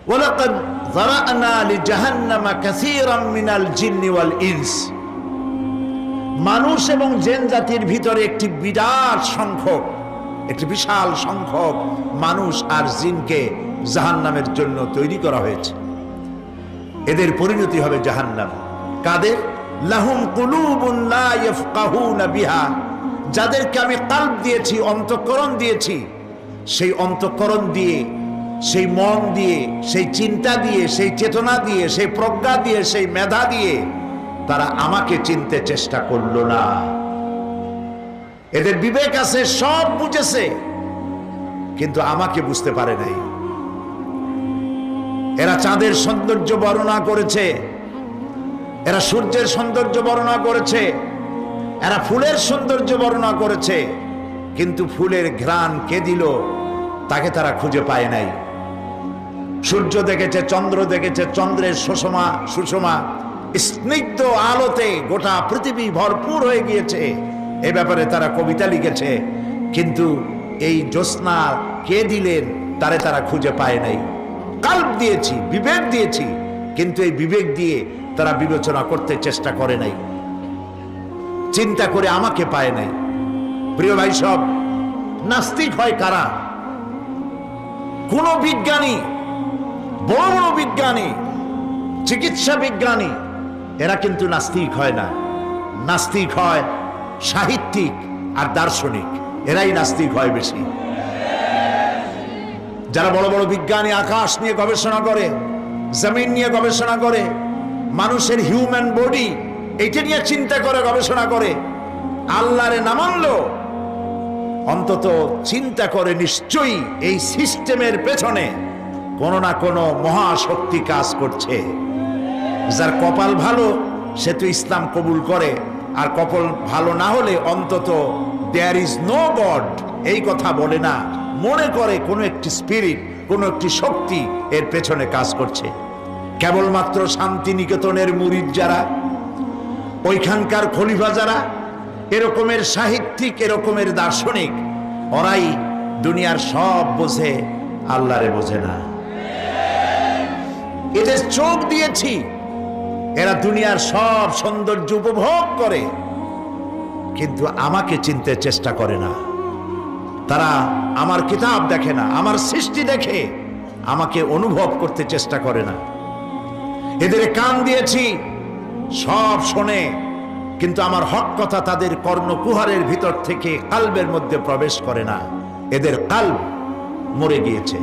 ওয়ালাকাদ যারা'না লিজাহান্নামা কাসীরাম মিনাল জিন্নি ওয়াল ইনস, মানুষ এবং জিন জাতির ভিতরে একটি বিরাট সংখ্যক, একটি বিশাল সংখ্যক মানুষ আর জিনকে জাহান্নামের জন্য তৈরি করা হয়েছে। এদের পরিণতি হবে জাহান্নাম। কাদের? লাহুম কুলুবুন লা ইয়াফকাহুনা বিহা, যাদেরকে আমি কালব দিয়েছি, অন্তঃকরণ দিয়েছি, সেই অন্তঃকরণ দিয়ে, সেই মন দিয়ে, সেই চিন্তা দিয়ে, সেই চেতনা দিয়ে, সেই প্রজ্ঞা দিয়ে, সেই মেধা দিয়ে তারা আমাকে চিনতে চেষ্টা করলো না। এদের বিবেক আছে, সব বুঝেছে, কিন্তু আমাকে বুঝতে পারে নাই। এরা চাঁদের সৌন্দর্য বর্ণনা করেছে, এরা সূর্যের সৌন্দর্য বর্ণনা করেছে, এরা ফুলের সৌন্দর্য বর্ণনা করেছে, কিন্তু ফুলের ঘ্রাণ কে দিল তাকে তারা খুঁজে পায় নাই। সূর্য দেখেছে, চন্দ্র দেখেছে, চন্দ্রের সুষমা স্নিগ্ধ আলোতে গোটা পৃথিবী ভরপুর হয়ে গিয়েছে, এ ব্যাপারে তারা কবিতা লিখেছে, কিন্তু এই জ্যোৎস্না কে দিলেন তারে তারা খুঁজে পায় নাই। কাল্ব দিয়েছি, বিবেক দিয়েছি, কিন্তু এই বিবেক দিয়ে তারা বিবেচনা করতে চেষ্টা করে নাই, চিন্তা করে আমাকে পায় নাই। প্রিয় ভাই, সব নাস্তিক হয় কারা? কোন বিজ্ঞানী, বড় বড় বিজ্ঞানী, চিকিৎসা বিজ্ঞানী, এরা কিন্তু নাস্তিক হয় না। নাস্তিক হয় সাহিত্যিক আর দার্শনিক, এরাই নাস্তিক হয় বেশি। যারা বড় বড় বিজ্ঞানী আকাশ নিয়ে গবেষণা করে, জমিন নিয়ে গবেষণা করে, মানুষের হিউম্যান বডি এইটা নিয়ে চিন্তা করে গবেষণা করে, আল্লাহরে না মানলো অন্তত চিন্তা করে নিশ্চয়ই এই সিস্টেমের পেছনে কোনো না কোনো মহাশক্তি কাজ করছে। যার কপাল ভালো সে তো ইসলাম কবুল করে, আর কপাল ভালো না হলে অন্তত দেয়ার ইজ নো গড এই কথা বলে না, মনে করে কোনো একটি স্পিরিট, কোনো একটি শক্তি এর পেছনে কাজ করছে। কেবলমাত্র শান্তিনিকেতনের মুরিদ যারা, ওইখানকার খলিফা যারা, এরকমের সাহিত্যিক, এরকমের দার্শনিক, ওরাই দুনিয়ার সব বোঝে, আল্লাহরে বোঝে না। এদের চোখ দিয়েছি, এরা দুনিয়ার সব সৌন্দর্য উপভোগ করে, কিন্তু আমাকে চিনতে চেষ্টা করে না। তারা আমার কিতাব দেখে না, আমার সৃষ্টি দেখে আমাকে অনুভব করতে চেষ্টা করে না। এদের কান দিয়েছি, সব শোনে, কিন্তু আমার হক কথা তাদের কর্ণকুহারের ভিতর থেকে কালবের মধ্যে প্রবেশ করে না। এদের কালব মরে গিয়েছে।